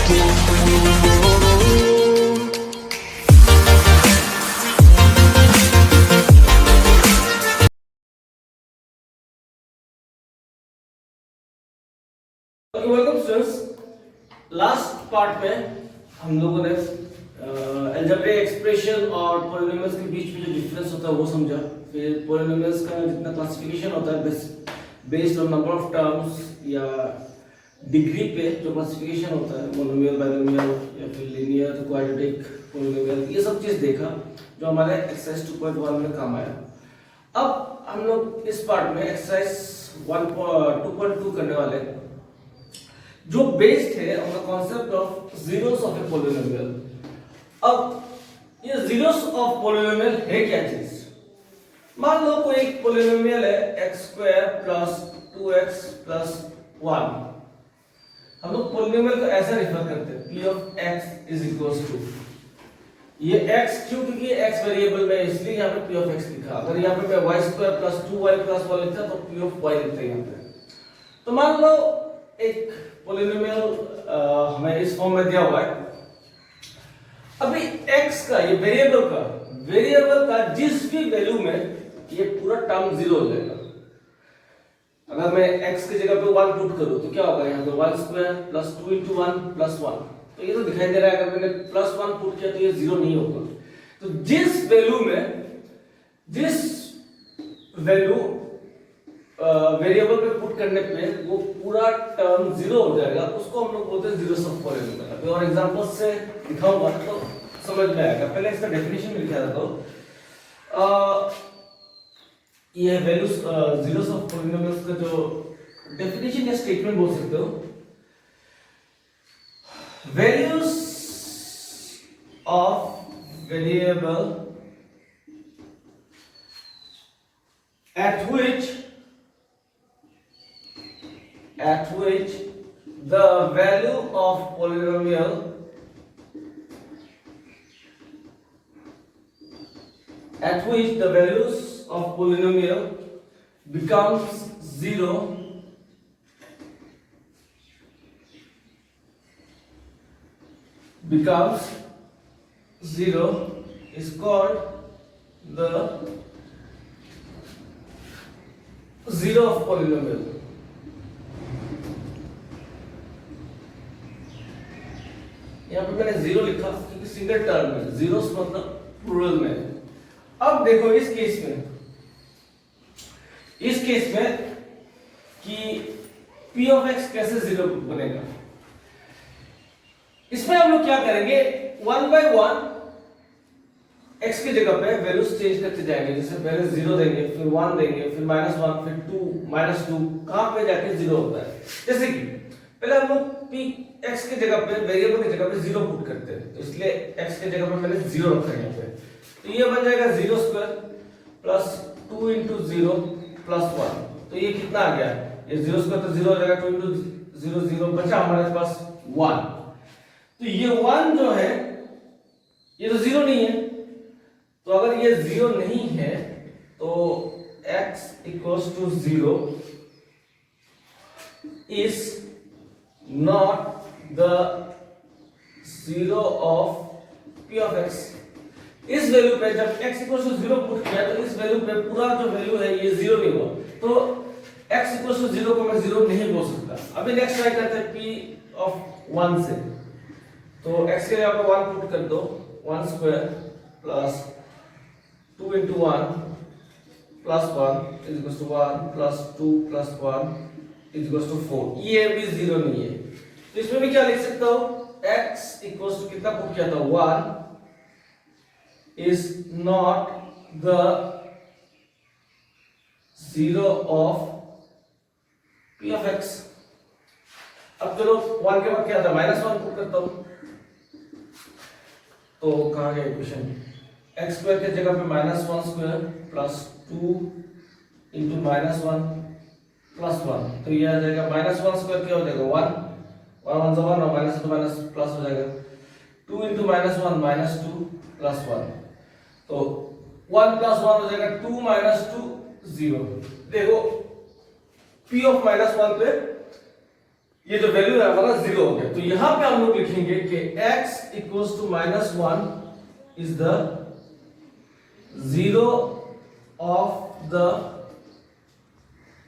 Welcome students. Last part में हम लोगों ने अलजेब्रिक एक्सप्रेशन और पॉलिनोमियल्स के बीच में जो डिफरेंस होता है वो समझा। फिर पॉलिनोमियल्स का जितना क्लासिफिकेशन होता है based on number of terms या डिग्री पे जो क्लासिफिकेशन होता है, मोनोमियल, बाइनोमियल या फिर लीनियर, क्वाड्रेटिक, पॉलिनोमियल, ये सब चीज देखा जो हमारे एक्सरसाइज 2.1 में काम आया। अब हम लोग इस पार्ट में एक्सरसाइज 2.2 करने वाले हैं जो बेस्ड है on the concept of zeros of a polynomial. अब ये जीरोस ऑफ पॉलिनोमियल है क्या चीज? मान लो कोई एक पॉलिनोमियल है x² + 2x + 1। हम लोग पॉलिनोमियल को ऐसा रेफर करते हैं p of x = ये x क्यों? क्योंकि x वेरिएबल में, इसलिए यहाँ पे p of x लिखा। अगर यहाँ पे मैं y² + 2y + 1 लिखता तो p of y लिखते यहाँ पे। तो मान लो एक पॉलिनोमियल हमें इस फॉर्म में दिया हुआ है। अभी x का, ये वेरिएबल का जिस भी वैल्यू में ये पूरा टर्म 0 हो जाएगा। अगर मैं x की जगह पे 1 पुट करूं तो क्या होगा? यहाँ पे y² + 2 × 1 + 1, तो ये तो दिखाई दे रहा है। अगर मैंने +1 पुट किया तो ये 0 नहीं होगा। तो जिस वैल्यू वेरिएबल पे पुट करने पे वो पूरा टर्म 0 हो जाएगा, उसको हम लोग बोलते हैं जीरोस ऑफ पॉलिनोमियल। अभी और एग्जांपल्स से दिखाऊंगा तो समझ में आएगा। पहले इसका डेफिनेशन में लिखा था। तो ये वैल्यूज जीरोस ऑफ पॉलिनोमियल्स का जो डेफिनेशन या स्टेटमेंट बोल सकते हो, values of variable at which the value of polynomial at which the values of polynomial becomes 0 is called the zero of polynomial। यहाँ पे मैंने 0 लिखा क्योंकि सिंगल टर्म है, जीरोस मतलब प्लूरल में। अब देखो इस केस में कि p of x कैसे 0 बनेगा। इसमें हम लोग क्या करेंगे, 1 by 1 x की जगह पे वैल्यूज चेंज करते जाएंगे। जैसे पहले 0 देंगे, फिर 1 देंगे, फिर -1, फिर 2, -2, कहां पे जाके 0 होता है। जैसे कि पहले हम लोग p x की जगह पे, वेरिएबल की जगह पे 0 पुट करते हैं, तो इसलिए x की जगह पे मैंने 0 रखा है यहाँ पे। तो ये बन जाएगा 0² + 2 × 0 + 1। तो ये कितना आ गया? ये 0² तो 0 हो जाएगा, 2 × 0 0 बचा हमारे पास 1। तो ये 1 जो है ये तो 0 नहीं है। तो अगर ये 0 नहीं है तो x = 0 is not the zero of p of x। इस वैल्यू पे जब x = 0 पुट किया तो इस वैल्यू पे पूरा जो वैल्यू है ये 0 नहीं हुआ, तो x = 0 को मैं 0 नहीं बोल सकता। अभी नेक्स्ट ट्राई करते हैं p of 1 से। तो x के लिए आप 1 पुट कर दो, 1² + 2 × 1 + 1 = 1 + 2 + 1 = 4। ये भी 0 नहीं है। तो इसमें भी क्या लिख सकता हूं, x = कितना पुट किया था, 1 is not the zero of p of x। अब चलो 1 के बाद क्या था, -1 पुट करता हूं। तो कहां गया इक्वेशन, x² की जगह पे -1² + 2 × -1 + 1। तो ये आ जाएगा -1² क्या हो जाएगा, 1 1 1 और माइनस तो माइनस प्लस हो जाएगा। 2 × -1 -2 + 1, तो 1 + 1 हो जाएगा 2 - 2 0। देखो p of -1 पे ये जो वैल्यू है हमारा 0 हो गया। तो यहां पे हम लोग लिखेंगे कि x equals to -1 is the zero of the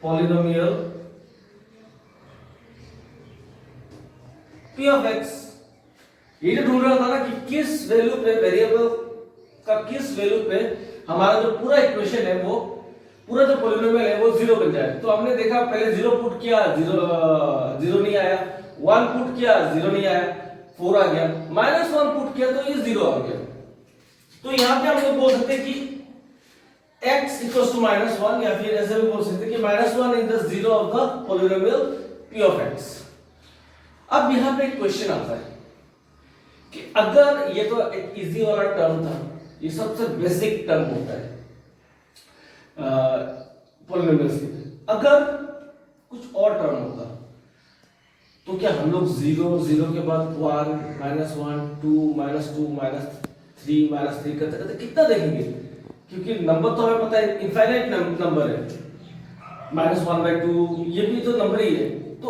polynomial p of x। ये जो ढूंढ रहा था ना कि किस वैल्यू पे वेरिएबल का किस वैल्यू पे हमारा जो पूरा इक्वेशन है वो पूरा जो पॉलिनोमियल है वो 0 बन जाए। तो हमने देखा पहले 0 पुट किया, 0 नहीं आया, 1 पुट किया 0 नहीं आया, 4 आ गया, -1 पुट किया तो ये 0 आ गया। तो यहां पे हम लोग बोल सकते हैं कि x इक्वल्स टू -1 या फिर ऐसे भी बोल सकते हैं कि -1 is the zero of the polynomial p of x। अब यहां पे एक क्वेश्चन आता है कि अगर ये तो एक इजी वाला टर्म था, ये सबसे बेसिक टर्म होता है पॉलिनोमियल्स के, अगर कुछ और टर्म होता तो क्या हम लोग 0 के बाद 1 -1 2 -2 -3 -3 करते करते कितना देखेंगे, क्योंकि नंबर तो हमें पता है इनफाइनाइट नंबर है, -1/2 ये भी तो नंबर ही है। तो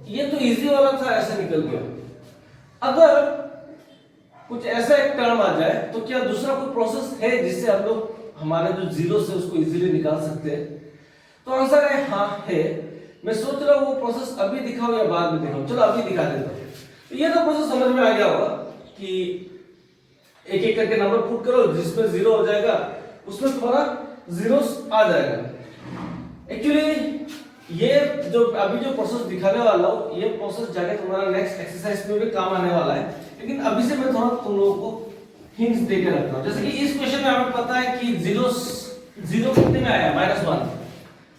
ये तो इजी वाला था, ऐसे निकल गया। अगर कुछ ऐसा एक टर्म आ जाए तो क्या दूसरा कोई प्रोसेस है जिससे हम लोग हमारे जो 0 से उसको इजीली निकाल सकते हैं? तो आंसर है हाँ है। मैं सोच रहा हूँ वो प्रोसेस अभी दिखाऊं या बाद में दिखाऊं, चलो अभी दिखा देता हूँ। तो ये तो प्रोसेस समझ में आ गया होगा कि एक एक करके नंबर पुट करो, जिसमें 0 हो जाएगा उसमें तुम्हारा जीरोस आ जाएगा। एक्चुअली ये जो अभी जो प्रोसेस दिखाने वाला हूँ ये प्रोसेस जाके तुम्हारा नेक्स्ट एक्सरसाइज में भी काम आने वाला है, लेकिन अभी से मैं थोड़ा तुम लोगों को हिंट्स देकर रखता हूं। जैसे कि इस क्वेश्चन में हमें पता है कि 0 कितने में आया,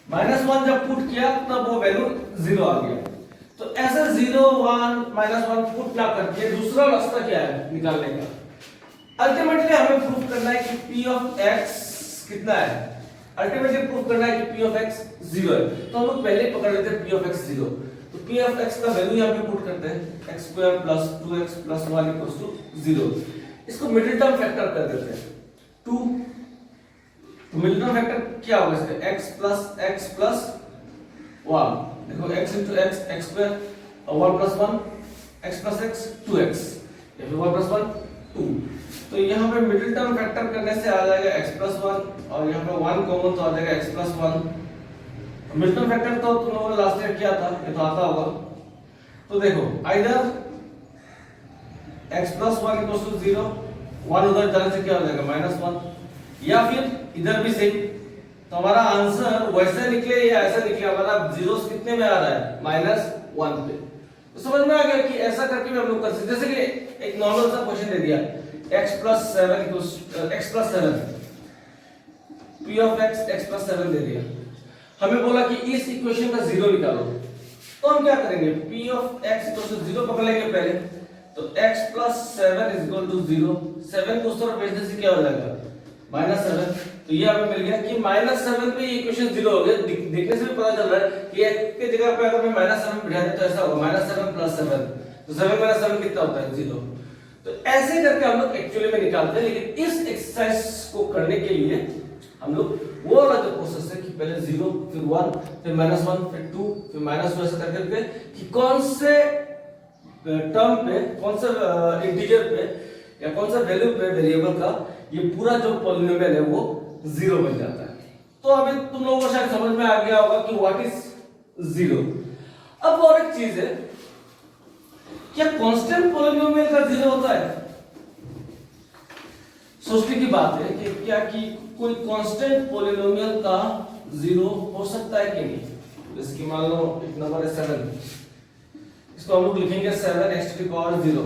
-1 जब पुट किया तब वो वैल्यू 0 आ गया। तो ऐसे 0 1 -1 पुट ना करके दूसरा रास्ता क्या है निकालने का? अल्टीमेटली हमें प्रूफ करना है कि p ऑफ x कितना है। अल्टीमेटली प्रूफ करना है कि p ऑफ x 0 है। तो हम लोग पहले पकड़ लेते हैं p ऑफ x 0। तो p ऑफ x का वैल्यू यहां पे पुट करते हैं x² + 2x + 1 = 0। इसको मिडिल टर्म फैक्टर कर देते हैं 2। तो मिडिल टर्म फैक्टर क्या होगा इसका? x + x + 1। देखो x * x x² और 1 + 1 x + x 2x या फिर 1 + 1 2। तो यहाँ पे मिडिल टर्म फैक्टर करने से आ जाएगा x + 1 और यहाँ पे 1 कॉमन तो आ जाएगा x + 1। मिडिल टर्म फैक्टर तो तुम लोगों ने लास्ट ईयर किया था, ये तो आता होगा। तो देखो आइदर x + 1 = 0, 1 उधर जाने से क्या हो जाएगा -1, या फिर इधर भी सेम। तो हमारा आंसर वैसे निकले या ऐसा निकले, हमारा जीरोस कितने में आ रहा है? -1 पे। तो समझ में आ गया कि ऐसा करके भी हम लोग कर सकते। जैसे कि एक नॉर्मल सा क्वेश्चन दे दिया x + 7 p ऑफ x + 7 दे दिया, हमें बोला कि इस इक्वेशन का 0 निकालो। तो हम क्या करेंगे? p ऑफ x = 0 पकड़ लेंगे पहले। तो x + 7 = 0, 7 को उस तरफ भेजने से क्या हो जाएगा? -7। तो ये हमें मिल गया कि -7 पे ये इक्वेशन 0 हो गया। देखने से भी पता चल रहा है कि x के जगह पे अगर मैं -7 बिठा दें तो ऐसा होगा -7 + 7। तो 7 - 7 कितना होता है? 0। तो ऐसे करके हम लोग एक्चुअली में निकालते हैं। लेकिन इस एक्सरसाइज को करने के लिए हम लोग वो वाला जो प्रोसेस है कि पहले 0 फिर 1 फिर -1 फिर 2 फिर -2 ऐसा करके कि कौन से टर्म पे, कौन सा इंटीजर पे या कौन सा वैल्यू पे वेरिएबल का ये पूरा जो पॉलिनोमियल है वो 0 बन जाता है। तो अभी तुम लोगों को शायद समझ में आ गया होगा कि व्हाट इज 0। अब और एक चीज है, क्या कांस्टेंट पॉलिनोमियल का 0 होता है? सोचने की बात है कि क्या कि कोई कांस्टेंट पॉलिनोमियल का 0 हो सकता है कि नहीं। जैसे कि मान लो एक नंबर है 7, इसको हम लोग लिखेंगे 7x⁴0।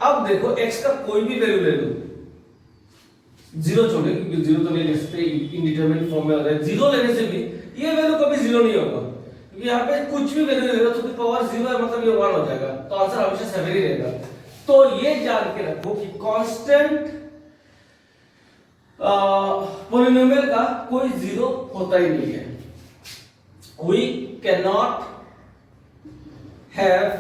अब देखो x का कोई भी वैल्यू ले लो, 0 छोड़े क्योंकि 0 तो नहीं ले सकते, इंडिटरमिनेट फॉर्म में आ रहा है। 0 लेने से भी ये वैल्यू कभी 0 नहीं होगा, क्योंकि यहाँ पे कुछ भी वैल्यू ले लो तो पावर 0 है, मतलब ये 1 हो जाएगा। तो आंसर हमेशा 7 ही रहेगा। तो ये जान के रखो कि कांस्टेंट पॉलिनोमियल का कोई 0 होता ही नहीं है। We cannot have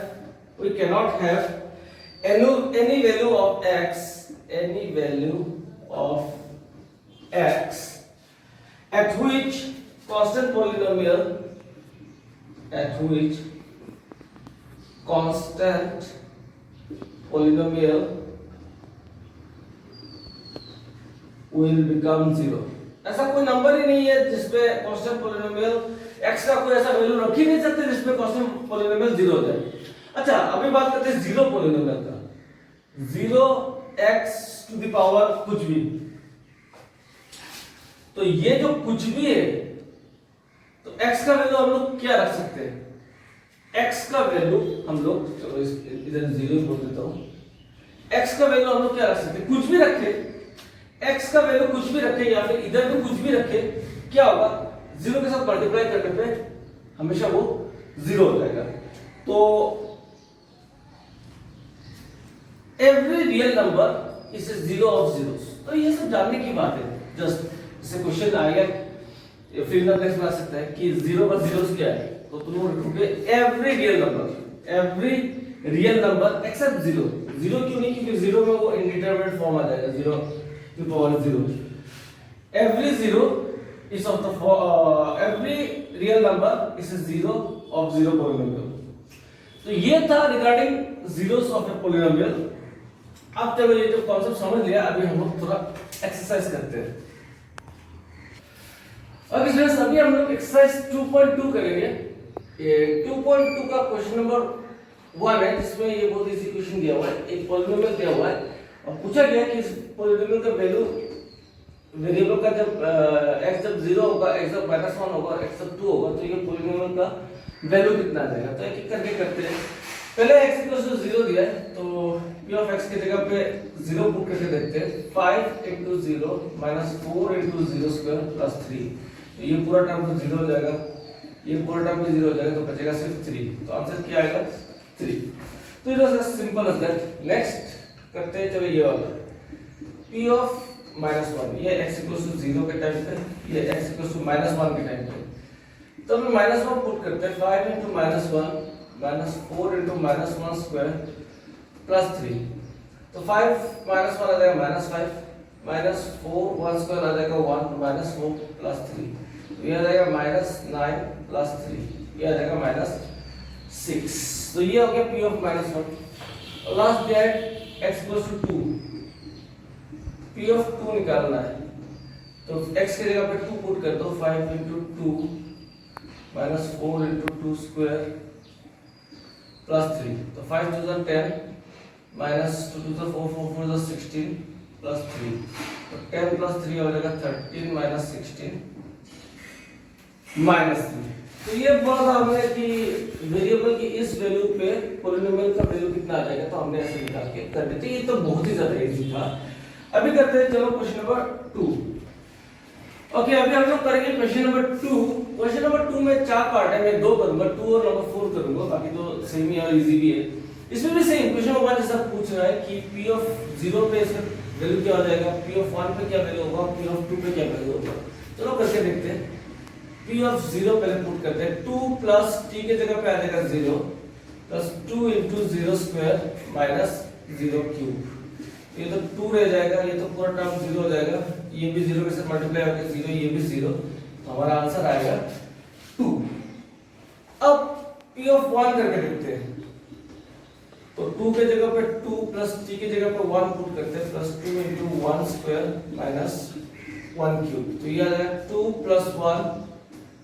any value of x at which constant polynomial constant polynomial will become 0। ऐसा कोई नंबर ही नहीं है जिसपे कांस्टेंट पोलिनोमियल x का कोई ऐसा वैल्यू रख ही नहीं सकते जिसपे कांस्टेंट पोलिनोमियल 0 हो जाए। अच्छा, अभी बात करते हैं जीरो पोलिनोमियल का। 0x टू द पावर कुछ भी, तो ये जो कुछ भी है, तो x का वैल्यू हम लोग क्या रख सकते हैं? x का वैल्यू हम लोग, चलो इधर 0 बोल देता हूं, x का वैल्यू हम लोग क्या रख सकते हैं? कुछ भी रखे, x का वैल्यू कुछ भी रखे या फिर इधर भी कुछ भी रखे, क्या होगा? 0 के साथ मल्टीप्लाई करने पे हमेशा वो 0 हो जाएगा। तो every real number is a 0 of zeros. तो ये सब जानने की बात है। जस्ट जैसे क्वेश्चन आएगा, फिर नेक्स्ट बना सकता है कि 0 पर जीरोस क्या है, तो तुम लिखोगे एवरी रियल नंबर एक्सेप्ट 0। 0 क्यों नहीं? क्योंकि 0 में वो इंडिटरमिनेट फॉर्म आ जाएगा, 0 to power 0। Every 0 is of the every real number is a 0 of 0 polynomial। तो ये था regarding zeros of a polynomial। अब चलो ये जो कॉन्सेप्ट समझ लिया, अभी हम लोग थोड़ा एक्सरसाइज करते हैं। अब स्टूडेंट्स, अभी हम लोग एक्सरसाइज 2.2 करेंगे। ये 2.2 का क्वेश्चन नंबर 1 है, जिसमें ये बहुत इजी क्वेश्चन दिया हुआ है। एक पॉलिनोमियल दिया हुआ है और पूछा गया कि इस पॉलिनोमियल का वैल्यू, वेरिएबल का जब x जब 0 होगा, x जब -1 होगा, x जब 2 होगा, तो ये पॉलिनोमियल का वैल्यू कितना आ जाएगा। तो एक एक करके करते हैं। पहले x 0 दिया है, तो p ऑफ x की जगह पे 0 पुट करके देखते हैं। 5 * 0 - 4 * 0 स्क्वायर प्लस 3। तो ये पूरा टर्म तो 0 हो जाएगा, ये पूरा टर्म भी 0 हो जाएगा, तो बचेगा सिर्फ 3। तो आंसर क्या आएगा? 3। तो it was as simple as that. Next करते हैं, चलो ये वाला p ऑफ -1, ये x = 0 के टाइम पे, ये x = -1 के टाइम पे। तो हम -1 पुट करते हैं। 5 * -1 - 4 * -1 स्क्वायर प्लस 3। तो 5 - 1 आ जाएगा -5, -4 1 स्क्वायर आ जाएगा 1, -4 प्लस 3। तो ये आ जाएगा -9 प्लस 3, ये आ जाएगा -6। तो ये हो गया p ऑफ -1। और last date x = 2, p of 2 निकालना है। तो x की जगह पे 2 पुट कर दो। 5 * 2 - 4 * 2 स्क्वायर प्लस 3। तो 5 * 2 = 10 - 2 * 2 = 4, 4 * 4 = 16 प्लस 3। तो 10 प्लस 3 हो जाएगा 13 - 16 -3। तो ये बोला था हमने कि वेरिएबल की इस वैल्यू पे पॉलिनोमियल का वैल्यू कितना आ जाएगा, तो हमने ऐसे निकाल के कर दी थी। ये तो बहुत ही ज्यादा इजी था। अभी करते हैं, चलो क्वेश्चन नंबर 2। ओके, अभी हम लोग करेंगे क्वेश्चन नंबर 2। क्वेश्चन नंबर 2 में 4 पार्ट है, मैं 2 करूंगा, 2 और नंबर 4 करूंगा, बाकी तो सेम ही और इजी भी है। इसमें भी सेम क्वेश्चन नंबर 1 जैसा पूछ रहा है कि p ऑफ 0 पे इसका वैल्यू क्या हो जाएगा, p ऑफ 1 पे क्या वैल्यू होगा, p ऑफ 2 पे क्या वैल्यू होगा। चलो करके देखते हैं। p ऑफ 0 पहले पुट करते हैं। 2 प्लस t के जगह पे आ जाएगा 0 प्लस 2 * 0 स्क्वायर माइनस 0 क्यूब। ये तो 2 रह जाएगा, ये तो पूरा टर्म 0 हो जाएगा, ये भी 0 के साथ मल्टीप्लाई होकर 0, ये भी 0। तो हमारा आंसर आएगा 2। अब p ऑफ 1 करके देखते हैं। तो 2 के जगह पे 2 प्लस t के जगह पे 1 पुट करते हैं। Plus 2 * 1 square minus 1 cube. तो ये आ जाएगा 2 + 1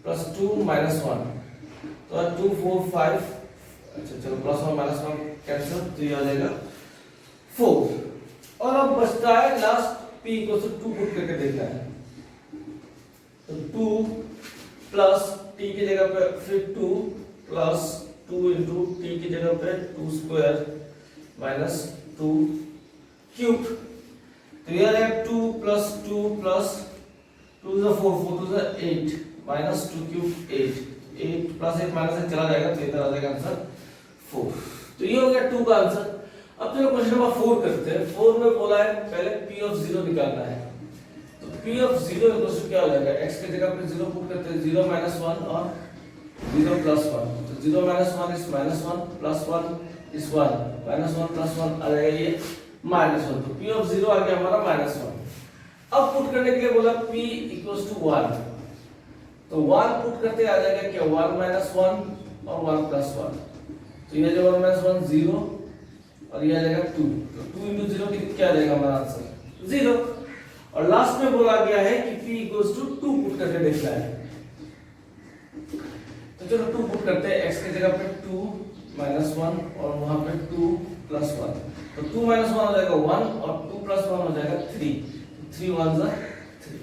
प्लस 2 माइनस 1। तो 2 4 5, अच्छा चलो प्लस 1 माइनस 1 कैंसिल, तो ये आ जाएगा 4। और अब बचता है लास्ट p = 2 पुट करके देखना है। तो 2 प्लस t की जगह पे फिर 2 प्लस 2 * t की जगह पे 2 स्क्वायर माइनस 2 क्यूब। तो ये आ जाएगा 2 plus 2 plus 2 * 4, 4 * 8 minus 2 cube 8, 8 plus 8 minus 8 चला जाएगा, तो इधर आ जाएगा आंसर 4। तो ये हो गया 2 का आंसर। अब चलो क्वेश्चन नंबर 4 करते हैं। 4 में बोला है पहले p ऑफ 0 निकालना है। तो p ऑफ 0 क्या हो जाएगा, x की जगह पे 0 पुट करते हैं। 0 - 1 और 0 + 1। तो 0 - 1 is -1 प्लस 1 is 1, -1 प्लस 1 आ जाएगा ये -1। तो p ऑफ 0 आ गया हमारा -1। अब पुट करने के लिए बोला p = 1। तो 1 पुट करते आ जाएगा क्या, 1 - 1 और 1 + 1। तो ये जो 1 माइनस 1 0 और ये आ जाएगा 2, तो 2 इंटू 0 क्या आ जाएगा हमारा आंसर 0। और लास्ट में बोला गया है कि p इक्वल्स टू 2 पुट करके देखना है। तो चलो 2 पुट करते हैं, x की जगह पे 2 माइनस 1 और वहां पे 2 प्लस 1, तो 2 माइनस 1 हो जाएगा 1 और 2 प्लस 1 हो जाएगा 3, 3 1 जा 3।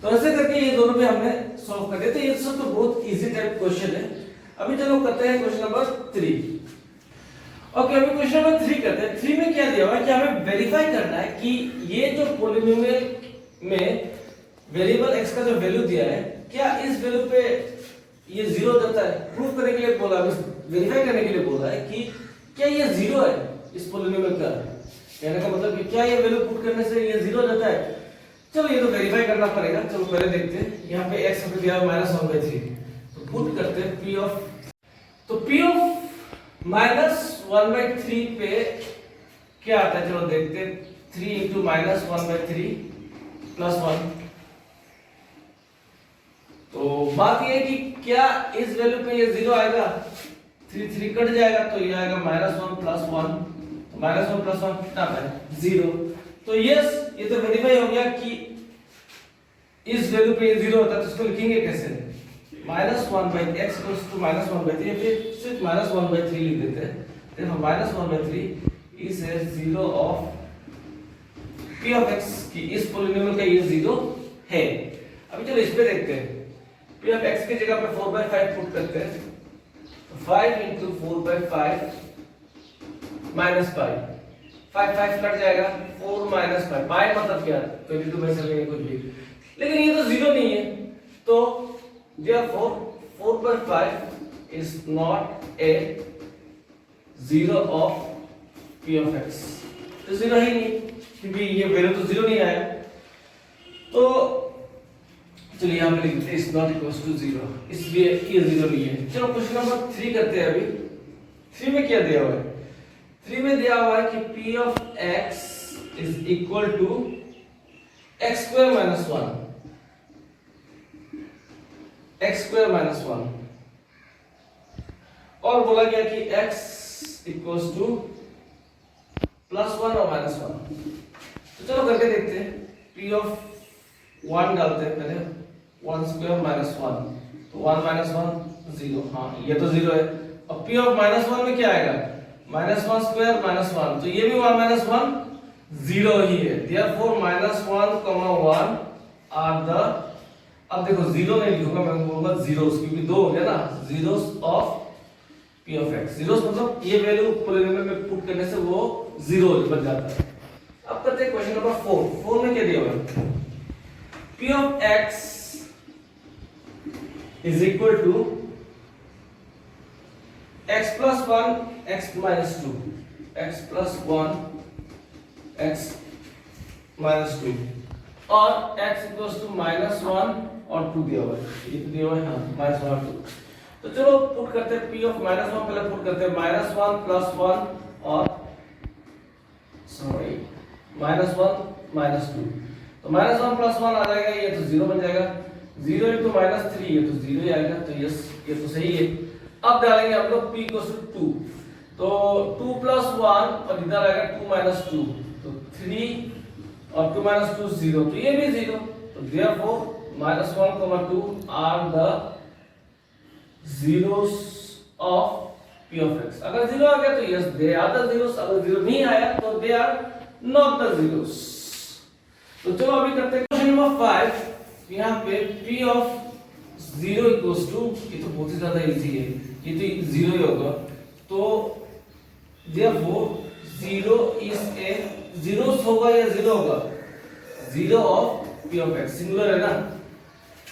तो ऐसे करके ये दोनों भी हमने सॉल्व कर दिए। तो ये सब तो बहुत इजी टाइप क्वेश्चन है। अभी चलो करते हैं क्वेश्चन नंबर 3। ओके, अभी क्वेश्चन नंबर 3 करते हैं। 3 में क्या दिया हुआ है कि हमें वेरीफाई करना है कि ये जो पॉलिनोमियल में वेरिएबल x का जो वैल्यू दिया है क्या इस वैल्यू पे ये 0 देता है। प्रूफ करने के लिए बोला है, वेरीफाई करने के लिए बोला है कि क्या ये 0 है इस पॉलिनोमियल का। कहने का मतलब कि क्या ये वैल्यू पुट करने से ये 0 देता है। चलो ये तो वेरीफाई करना पड़ेगा। चलो पहले देखते हैं, यहाँ पे x हमें दिया है -1/3, तो पुट करते हैं p ऑफ, तो p ऑफ -1/3 पे क्या आता है चलो देखते हैं। 3 इंटू -1/3 प्लस 1, तो बात ये है कि क्या इस वैल्यू पे ये 0 आएगा, 3 3 कट जाएगा तो ये आएगा -1 प्लस 1, तो -1 प्लस 1 कितना आता है 0। तो यस, ये तो वेरीफाई हो गया कि इस वैल्यू पे ये 0 होता है। तो इसको लिखेंगे कैसे, -1/x इक्वल्स टू -1/3, फिर सिर्फ -1/3 लिख देते हैं। देखो -1/3 is 0 of p of x की इस पॉलिनोमियल का ये 0 है। अभी चलो इस पे देखते हैं। p ऑफ x की जगह पे 4/5 पुट करते हैं, तो 5 into 4/5 minus 5, 5 कट जाएगा, 4 minus 5, बाय मतलब क्या 22/7 या कुछ भी, लेकिन ये तो 0 नहीं है। तो therefore 4/5 is not a 0 of p of x, तो 0 ही नहीं क्योंकि ये वैल्यू तो 0 नहीं आया। तो चलिए यहाँ पे लिख देते हैं इज नॉट इक्वल्स टू 0, इसलिए ये 0 नहीं है। चलो क्वेश्चन नंबर 3 करते हैं। अभी 3 में क्या दिया हुआ है, 3 में दिया हुआ है कि p of x is equal to x square minus 1, x square minus 1, और बोला गया कि x equals to plus 1 और minus 1। तो चलो करके देखते हैं। p of 1 डालते हैं पहले, 1 square minus 1, तो 1 minus 1 0, हाँ ये तो 0 है। अब p of minus 1 में क्या आएगा, -1 square minus 1, तो ये भी 1 minus 1 0 ही है। therefore -1, 1 आर द, अब देखो 0 नहीं लिखूंगा, मैं बोलूंगा zeros, क्योंकि 2 हो गया ना, zeros of p of x। zeros मतलब ये वैल्यू पॉलिनोमियल में पुट करने से वो 0 बन जाता है। अब करते हैं क्वेश्चन नंबर 4। 4 में क्या दिया हुआ है, p of x is equal to x plus 1 x minus 2, x plus 1 x minus 2, और x equals to -1 और 2 दिया हुआ है, ये तो दिया हुआ है, हाँ -1 और 2। तो चलो पुट करते हैं p of -1, पहले पुट करते हैं -1 plus 1 और सॉरी -1 -2, तो -1 plus 1 आ जाएगा, ये तो 0 बन जाएगा। 0 into -3 ये तो 0 ही आएगा, तो यस ये तो सही है। अब डालेंगे हम लोग p equals to 2, तो 2 plus 1 और इधर आएगा 2 minus 2, तो 3 और 2 minus 2 0, तो ये भी 0। तो therefore -1, 2 are the zeros of p of x। अगर 0 आ गया तो yes they are the zeros, अगर 0 नहीं आया तो they are not the zeros। तो चलो अभी करते हैं क्वेश्चन नंबर 5। यहाँ पे p of 0 equals to, ये तो बहुत ही ज्यादा इजी है, ये तो 0 ही होगा। तो therefore 0 is a, zeros होगा या 0 होगा, 0 of p of x, singular है ना।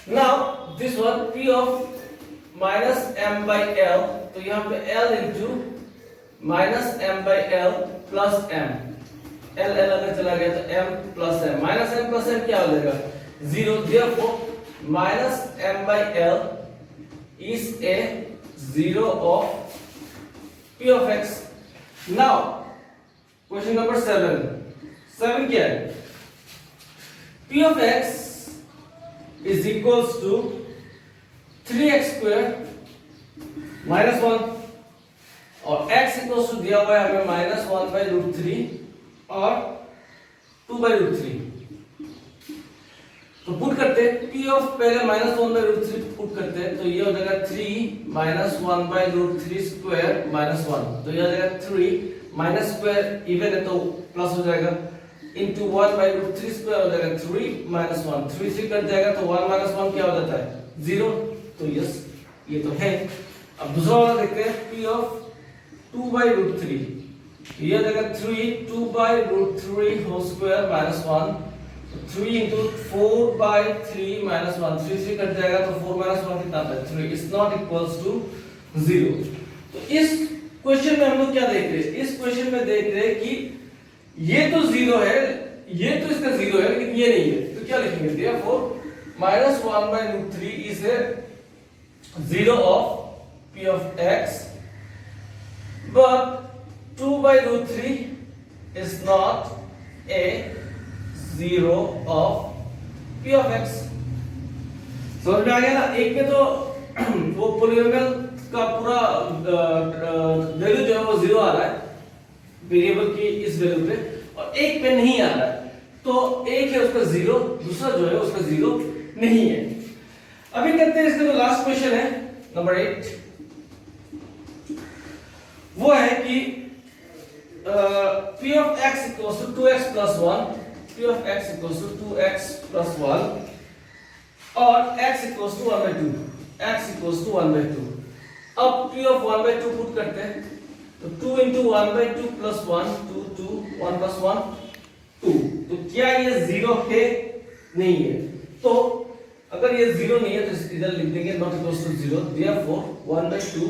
now this one p of minus m by l, तो यहाँ पे l into minus m by l plus m, l l अगर चला गया तो m plus m, minus m plus m क्या हो जाएगा 0। therefore minus m by l is a 0 of p of x। now question number 7 क्या है, p of x is equals to 3x square minus 1 और x इक्वल्स टू दिया हुआ है हमें -1/√3 और 2/√3। तो पुट करते हैं p ऑफ पहले -1/√3 पुट करते हैं, तो ये हो जाएगा 3 -1/√3 स्क्वायर -1, तो ये हो जाएगा 3 माइनस स्क्वायर इवन है तो प्लस हो जाएगा इनटू 1/√3 स्क्वायर हो जाएगा 3 -1, 3 से कट जाएगा तो 1 - 1 क्या हो जाता है 0, तो यस ये तो है। अब दूसरा वाला देखते हैं p ऑफ 2/√3, ये हो जाएगा 3 2/√3 होल स्क्वायर -1, 3 into 4/3 -1, 3 से कट जाएगा तो 4 - 1 कितना आता है 3, इज नॉट इक्वल्स टू 0। तो इस क्वेश्चन में हम लोग क्या देख रहे हैं, इस क्वेश्चन में देख रहे हैं कि ये तो 0 है, ये तो इसका 0 है लेकिन ये नहीं है, तो क्या लिखेंगे therefore -1/√3 is a 0 of p of x, but 2/√3 is not a 0 of p of x। समझ में आ गया ना? एक में तो वो पॉलिनोमियल का पूरा वैल्यू जो है वो 0 आ रहा है वेरिएबल की इस वैल्यू पे, और एक पे नहीं आ रहा है, तो एक है उसका 0, दूसरा जो है उसका 0 नहीं है। अभी करते हैं इसका जो लास्ट क्वेश्चन है नंबर 8, वो है कि p of x equals to 2x plus 1, p of x equals to 2x plus 1 और x equals to 1/2, x equals to 1/2। अब p of 1/2 पुट करते हैं, तो 2 into 1/2 plus 1 2 2 1 plus 1 2, तो क्या ये 0 है? नहीं है। तो अगर ये 0 नहीं है तो इधर लिख देंगे not equals to 0, therefore 1/2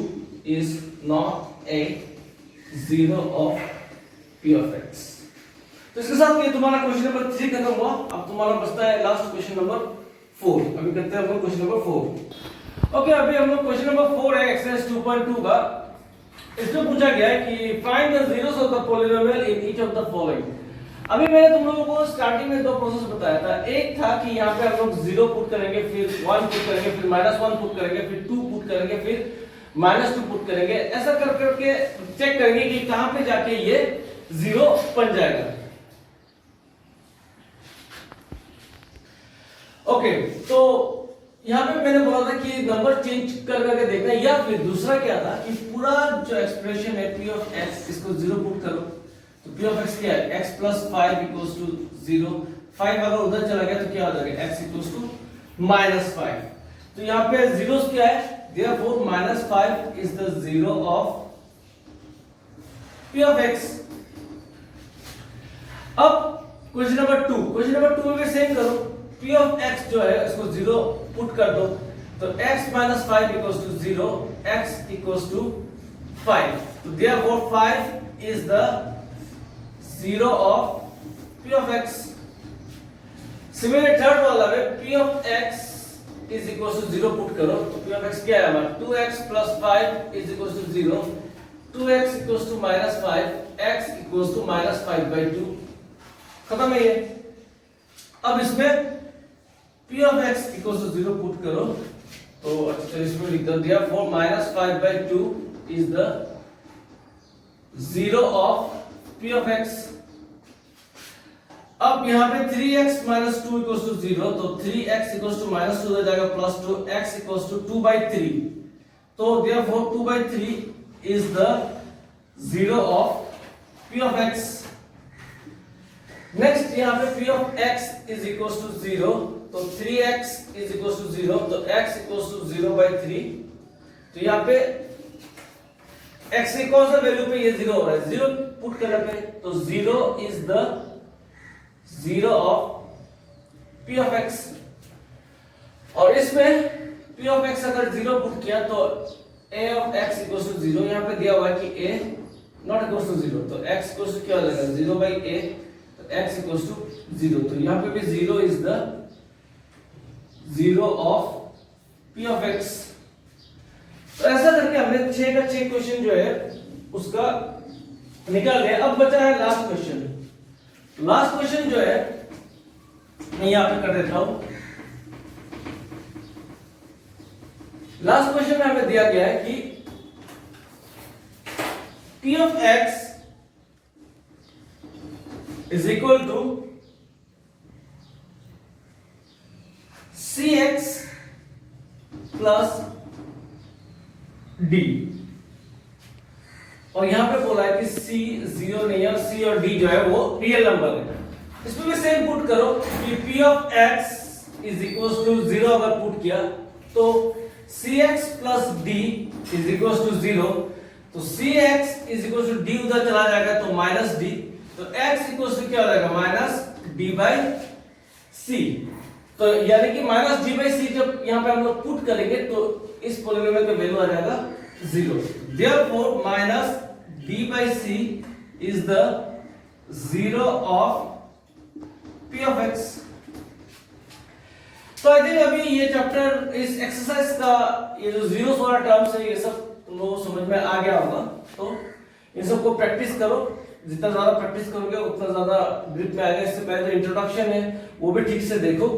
is not a 0 of p of x। तो इसके साथ ये तुम्हारा क्वेश्चन नंबर 3 खत्म हुआ। अब तुम्हारा बचता है लास्ट क्वेश्चन नंबर 4। अभी करते हैं हम लोग क्वेश्चन नंबर 4। ओके, अभी हम लोग क्वेश्चन नंबर 4 है एक्सरसाइज 2.2 का। इसमें पूछा गया है कि find the zeros of the polynomial in each of the following. अभी मैंने तुम लोगों को स्टार्टिंग में दो प्रोसेस बताया था। एक था कि यहाँ पे हम लोग 0 पुट करेंगे, फिर 1 पुट करेंगे, फिर -1 पुट करेंगे, फिर 2 पुट करेंगे, फिर -2 पुट करेंगे। ऐसा कर करके चेक करेंगे कि कहां पे जाके ये 0 बन जाएगा। ओके, तो यहाँ पे मैंने बोला था कि नंबर चेंज कर करके देखना, या फिर दूसरा क्या था कि पूरा जो एक्सप्रेशन है p ऑफ x इसको 0 पुट करो, तो p ऑफ x क्या है x plus 5 equals to 0। 5 अगर उधर चला गया तो क्या हो जाएगा x equals to -5। तो यहाँ पे जीरोस क्या है, therefore -5 is the 0 of p of x। अब क्वेश्चन नंबर 2, क्वेश्चन नंबर 2 में सेम करो, p of x जो है इसको 0 पुट कर दो, तो x minus 5 equals to 0, x equals to 5, तो therefore 5 is the 0 of p of x। Similar third वाला में p of x is equals to 0 put करो, तो p of x क्या है हमारा 2x plus 5 is equals to 0, 2x equals to -5, x equals to -5/2। खत्म है ये। अब इसमें p of x equals to 0 put करो, तो अच्छा इसमें लिख दो therefore -5/2 is the 0 of p of x। अब यहाँ पे 3x minus 2 equals to 0, तो 3x equals to -2 हो जाएगा प्लस 2, x equals to 2/3, तो therefore 2/3 is the 0 of p of x। Next यहाँ पे p of x is equals to 0, तो 3x is equals to 0, तो x equals to 0/3, तो यहाँ पे x की कौन सा वैल्यू पे ये 0 हो रहा है, 0 पुट करने पे, तो 0 is the 0 of p of x। और इसमें p of x अगर 0 पुट किया तो a of x equals to 0, यहाँ पे दिया हुआ है कि a not equals to 0, तो x equals to क्या हो जाएगा 0/a, तो x equals to 0, तो यहाँ पे भी 0 is the 0 of p of x। तो ऐसा करके हमने 6 का 6 क्वेश्चन जो है उसका निकाल लिया। अब बचा है लास्ट क्वेश्चन। लास्ट क्वेश्चन जो है मैं यहां पे कर देता हूं। लास्ट क्वेश्चन में हमें दिया गया है कि P of x is equal to Cx plus D, और यहां पे बोला है कि C 0 नहीं है और C और D जो है वो रियल नंबर है। इसमें भी सेम पुट करो कि P of x is equals to 0 अगर पुट किया तो Cx plus D is equals to 0, तो Cx is equals to D उधर चला जाएगा तो माइनस D, तो x equals to क्या हो जाएगा माइनस D by C, तो यानी कि माइनस D by C जब यहाँ पे हम लोग पुट करेंगे तो इस पॉलिनोमियल का वैल्यू आ जाएगा 0, therefore minus D by C is the 0 of P of x। तो आई थिंक अभी ये चैप्टर इस एक्सरसाइज का ये जो जीरोस वाला टर्म्स है ये सब तुम लोगों को समझ में आ गया होगा, तो इन सबको प्रैक्टिस करो, जितना ज्यादा प्रैक्टिस करोगे उतना ज्यादा ग्रिप में आएगा। इससे पहले जो इंट्रोडक्शन है वो भी ठीक से देखो,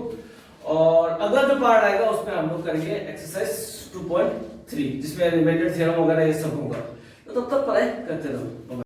और अगला जो पार्ट आएगा उसमें हम लोग करेंगे एक्सरसाइज 2.3 जिसमें रिमाइंडर थ्योरम वगैरह ये सब होगा। तो तब तक पढ़ाई करते रहो।